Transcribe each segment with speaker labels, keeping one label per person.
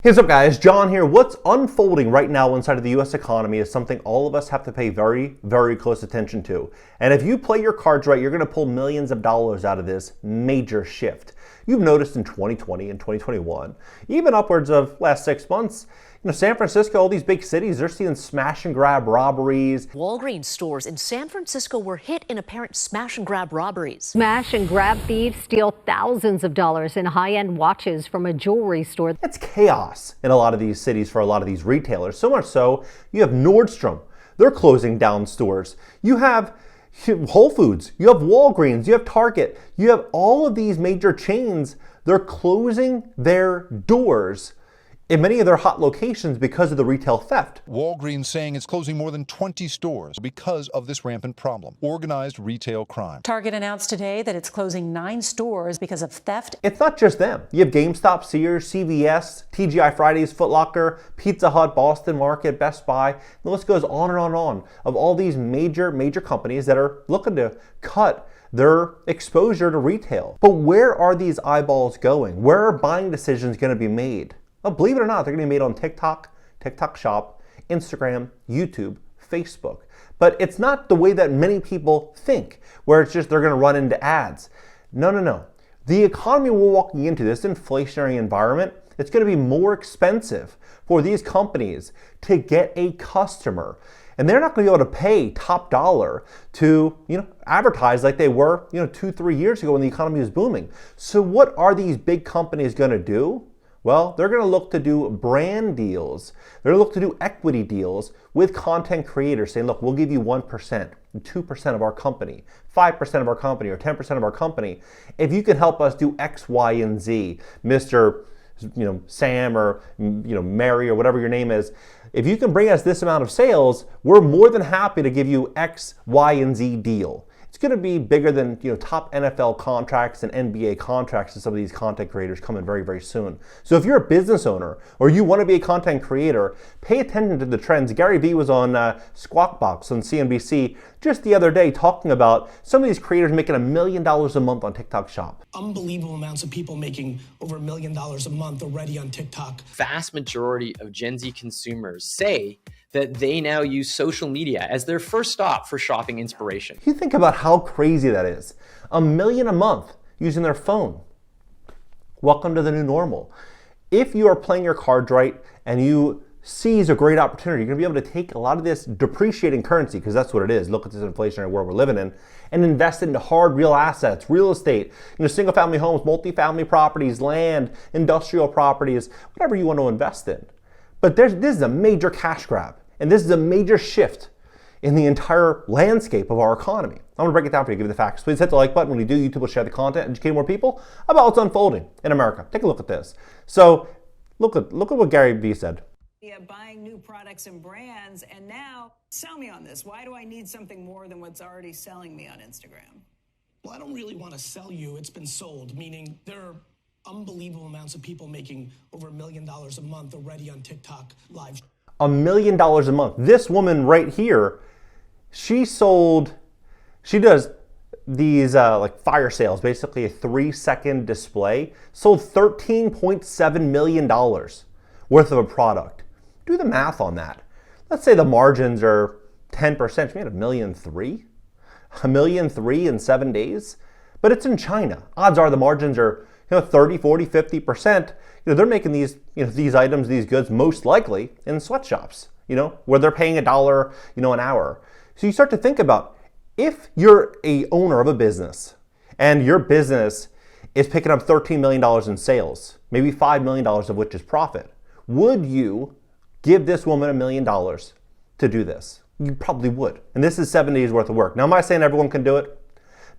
Speaker 1: Hey, what's up guys, John here. What's unfolding right now inside of the US economy is something all of us have to pay very, very close attention to. And if you play your cards right, you're gonna pull millions of dollars out of this major shift. You've noticed in 2020 and 2021, even upwards of last 6 months, San Francisco, all these big cities, they're seeing smash and grab robberies.
Speaker 2: Walgreens stores in San Francisco were hit in apparent smash and grab robberies.
Speaker 3: Smash and grab thieves steal thousands of dollars in high-end watches from a jewelry store.
Speaker 1: It's chaos in a lot of these cities for a lot of these retailers. So much so, you have Nordstrom. They're closing down stores. You have Whole Foods, you have Walgreens, you have Target, you have all of these major chains. They're closing their doors in many of their hot locations because of the retail theft.
Speaker 4: Walgreens saying it's closing more than 20 stores because of this rampant problem, organized retail crime.
Speaker 5: Target announced today that it's closing 9 stores because of theft.
Speaker 1: It's not just them. You have GameStop, Sears, CVS, TGI Fridays, Foot Locker, Pizza Hut, Boston Market, Best Buy. The list goes on and on and on of all these major companies that are looking to cut their exposure to retail. But where are these eyeballs going? Where are buying decisions going to be made? Well, believe it or not, they're going to be made on TikTok, TikTok Shop, Instagram, YouTube, Facebook. But it's not the way that many people think, where it's just they're going to run into ads. No. The economy we're walking into, this inflationary environment, it's going to be more expensive for these companies to get a customer. And they're not going to be able to pay top dollar to, advertise like they were, 2-3 years ago when the economy was booming. So what are these big companies going to do? Well, they're going to look to do brand deals. They're going to look to do equity deals with content creators saying, look, we'll give you 1%, 2% of our company, 5% of our company, or 10% of our company if you can help us do X, Y, and Z. Mr. Sam or Mary or whatever your name is. If you can bring us this amount of sales, we're more than happy to give you X, Y, and Z deal. It's going to be bigger than top NFL contracts and NBA contracts that some of these content creators coming very, very soon. So if you're a business owner or you want to be a content creator, pay attention to the trends. Gary Vee was on Squawk Box on CNBC just the other day talking about some of these creators making $1 million a month on TikTok Shop.
Speaker 6: Unbelievable amounts of people making over $1 million a month already on TikTok.
Speaker 7: Vast majority of Gen Z consumers say that they now use social media as their first stop for shopping inspiration.
Speaker 1: You think about how crazy that is. $1 million a month using their phone. Welcome to the new normal. If you are playing your cards right and you seize a great opportunity, you're gonna be able to take a lot of this depreciating currency, because that's what it is. Look at this inflationary world we're living in, and invest into hard real assets, real estate, single family homes, multifamily properties, land, industrial properties, whatever you want to invest in. But this is a major cash grab, and this is a major shift in the entire landscape of our economy. I'm gonna break it down for you, give you the facts. Please hit the like button. When you do, YouTube will share the content, educate more people about what's unfolding in America. Take a look at this. So look at what Gary Vee said.
Speaker 8: Buying new products and brands, and now sell me on this. Why do I need something more than what's already selling me on Instagram?
Speaker 6: Well, I don't really want to sell you. It's been sold, meaning there are unbelievable amounts of people making over $1 million a month already on TikTok Live.
Speaker 1: $1 million a month. This woman right here, she does these like fire sales, basically a 3-second display, sold $13.7 million worth of a product. Do the math on that. Let's say the margins are 10%. She made $1.3 million. $1.3 million in 7 days. But it's in China. Odds are the margins are 30, 40, 50%. They're making these these items, these goods, most likely in sweatshops, where they're paying $1, an hour. So you start to think about, if you're a owner of a business and your business is picking up $13 million in sales, maybe $5 million of which is profit, would you give this woman $1 million to do this? You probably would. And this is 7 days worth of work. Now, am I saying everyone can do it?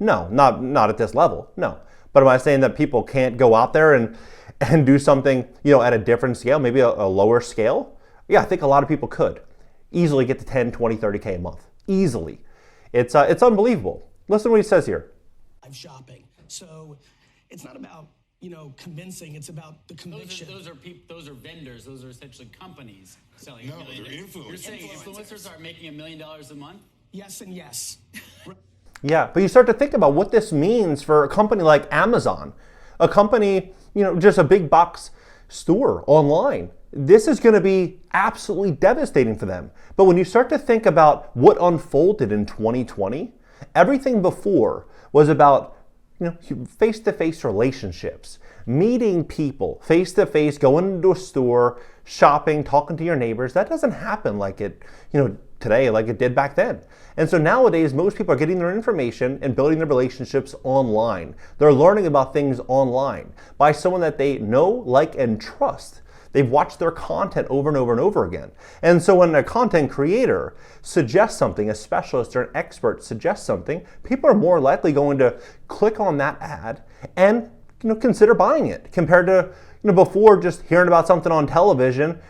Speaker 1: No, not at this level, no. But am I saying that people can't go out there and do something, at a different scale, maybe a lower scale? Yeah, I think a lot of people could easily get to 10, 20, 30K a month. Easily. It's unbelievable. Listen to what he says here.
Speaker 6: Live shopping. So it's not about, convincing, it's about the conviction.
Speaker 9: Those are vendors. Those are essentially companies selling.
Speaker 4: No, they're influencers.
Speaker 9: You're saying influencers are making $1 million a month?
Speaker 6: Yes and yes.
Speaker 1: Yeah, but you start to think about what this means for a company like Amazon, a company, just a big box store online. This is going to be absolutely devastating for them. But when you start to think about what unfolded in 2020, everything before was about face-to-face relationships, meeting people face-to-face, going into a store, shopping, talking to your neighbors. That doesn't happen like it, today, like it did back then. And so nowadays, most people are getting their information and building their relationships online. They're learning about things online by someone that they know, like, and trust. They've watched their content over and over and over again. And so when a content creator suggests something, a specialist or an expert suggests something, people are more likely going to click on that ad and consider buying it, compared to before just hearing about something on television.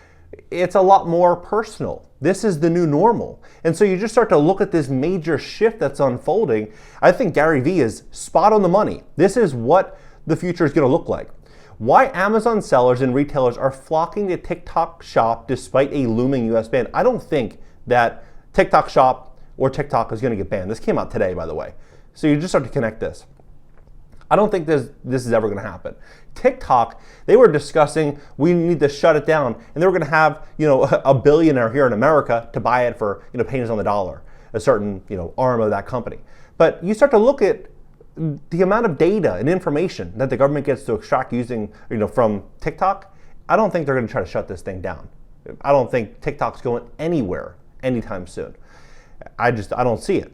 Speaker 1: It's a lot more personal. This is the new normal. And so you just start to look at this major shift that's unfolding. I think Gary Vee is spot on the money. This is what the future is going to look like. Why Amazon sellers and retailers are flocking to TikTok Shop despite a looming US ban. I don't think that TikTok Shop or TikTok is going to get banned. This came out today, by the way. So you just start to connect this. I don't think this is ever going to happen. TikTok, they were discussing we need to shut it down, and they were going to have a billionaire here in America to buy it for pennies on the dollar, a certain arm of that company. But you start to look at the amount of data and information that the government gets to extract using from TikTok. I don't think they're going to try to shut this thing down. I don't think TikTok's going anywhere anytime soon. I don't see it.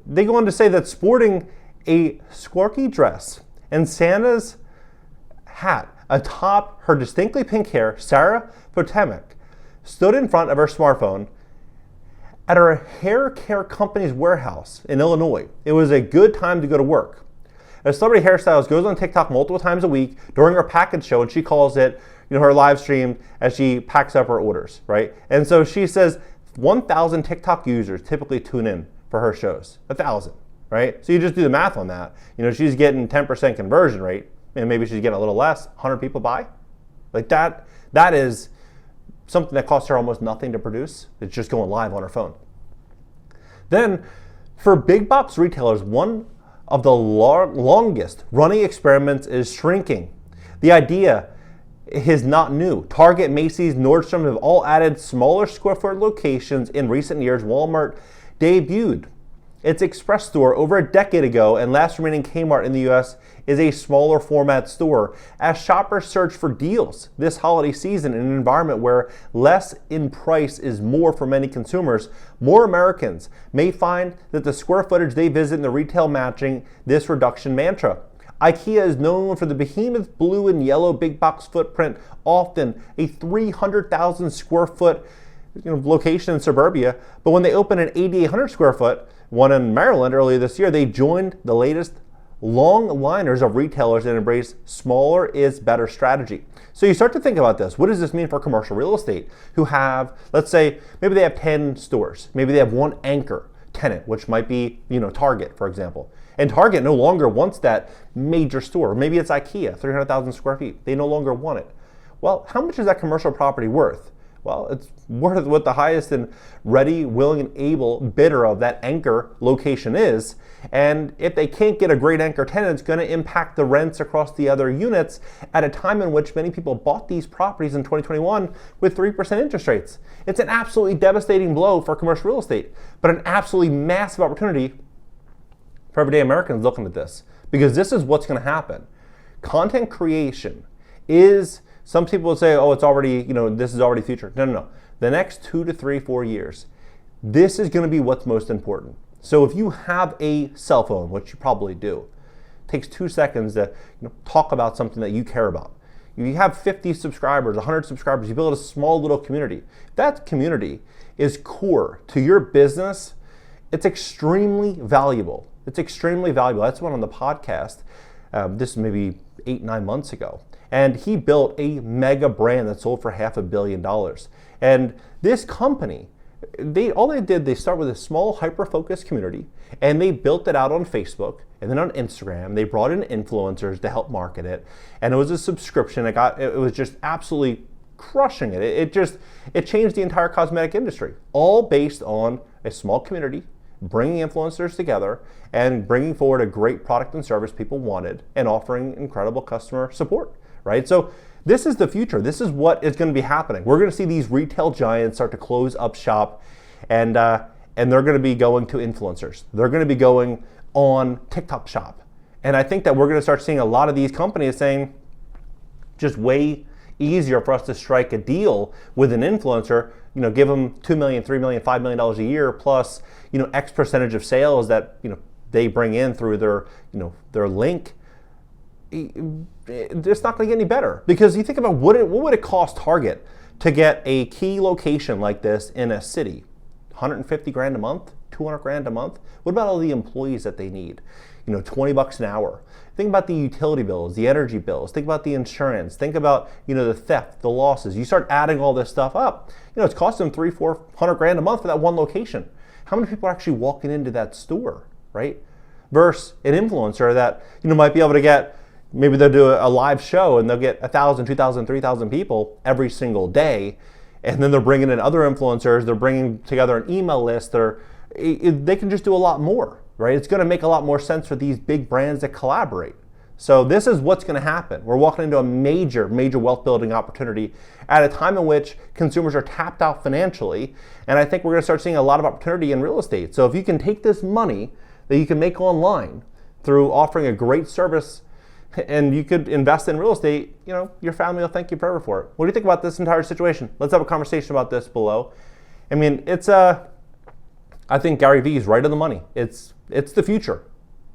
Speaker 1: They go on to say that sporting a squarky dress and Santa's hat atop her distinctly pink hair, Sarah Potomac stood in front of her smartphone at her hair care company's warehouse in Illinois. It was a good time to go to work. A celebrity hairstylist goes on TikTok multiple times a week during her package show, and she calls it her live stream as she packs up her orders, right? And so she says 1,000 TikTok users typically tune in for her shows. 1,000. Right? So you just do the math on that. She's getting 10% conversion rate, and maybe she's getting a little less. 100 people buy? Like that is something that costs her almost nothing to produce. It's just going live on her phone. Then, for big box retailers, one of the longest running experiments is shrinking. The idea is not new. Target, Macy's, Nordstrom have all added smaller square foot locations in recent years. Walmart debuted its Express store over a decade ago, and last remaining Kmart in the US is a smaller format store. As shoppers search for deals this holiday season in an environment where less in price is more for many consumers, more Americans may find that the square footage they visit in the retail matching this reduction mantra. IKEA is known for the behemoth blue and yellow big box footprint, often a 300,000 square foot location in suburbia, but when they open an 8,800 square foot one in Maryland earlier this year, they joined the latest long liners of retailers that embrace smaller is better strategy. So you start to think about this. What does this mean for commercial real estate who have, let's say, maybe they have 10 stores. Maybe they have one anchor tenant, which might be, Target, for example. And Target no longer wants that major store. Maybe it's IKEA, 300,000 square feet. They no longer want it. Well, how much is that commercial property worth? Well, it's worth what the highest and ready, willing, and able bidder of that anchor location is. And if they can't get a great anchor tenant, it's going to impact the rents across the other units at a time in which many people bought these properties in 2021 with 3% interest rates. It's an absolutely devastating blow for commercial real estate, but an absolutely massive opportunity for everyday Americans looking at this, because this is what's going to happen. Content creation is, some people will say, oh, it's already, this is already future. No. The next 2 to 3, 4 years, this is going to be what's most important. So if you have a cell phone, which you probably do, it takes 2 seconds to talk about something that you care about. If you have 50 subscribers, 100 subscribers, you build a small little community. That community is core to your business. It's extremely valuable. It's extremely valuable. That's one on the podcast. This is maybe 8-9 months ago. And he built a mega brand that sold for $500 million. And this company, they start with a small hyper-focused community, and they built it out on Facebook and then on Instagram. They brought in influencers to help market it, and it was a subscription. It was just absolutely crushing it. It changed the entire cosmetic industry, all based on a small community, bringing influencers together and bringing forward a great product and service people wanted and offering incredible customer support, right? So This is the future. This is what is going to be happening. We're going to see these retail giants start to close up shop, and they're going to be going to influencers. They're going to be going on TikTok Shop. And I think that we're going to start seeing a lot of these companies saying, just way easier for us to strike a deal with an influencer, give them $2 million, $3 million, $5 million a year plus, X percentage of sales that, they bring in through their link. It's not going to get any better, because you think about what would it cost Target to get a key location like this in a city? 150 grand a month, 200 grand a month. What about all the employees that they need? $20 an hour. Think about the utility bills, the energy bills. Think about the insurance. Think about the theft, the losses. You start adding all this stuff up. It's costing 300-400 grand a month for that one location. How many people are actually walking into that store, right? Versus an influencer that might be able to get. Maybe they'll do a live show and they'll get 1,000, 2,000, 3,000 people every single day. And then they're bringing in other influencers. They're bringing together an email list. They can just do a lot more, right? It's going to make a lot more sense for these big brands that collaborate. So this is what's going to happen. We're walking into a major, major wealth building opportunity at a time in which consumers are tapped out financially. And I think we're going to start seeing a lot of opportunity in real estate. So if you can take this money that you can make online through offering a great service, and you could invest in real estate, your family will thank you forever for it. What do you think about this entire situation? Let's have a conversation about this below. I mean, I think Gary Vee is right on the money. It's the future.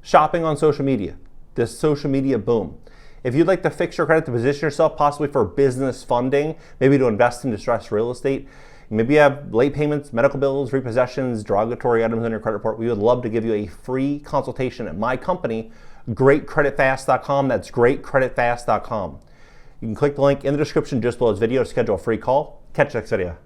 Speaker 1: Shopping on social media, this social media boom. If you'd like to fix your credit to position yourself possibly for business funding, maybe to invest in distressed real estate, maybe you have late payments, medical bills, repossessions, derogatory items on your credit report, we would love to give you a free consultation at my company, GreatCreditFast.com. That's GreatCreditFast.com. You can click the link in the description just below this video to schedule a free call. Catch you next video.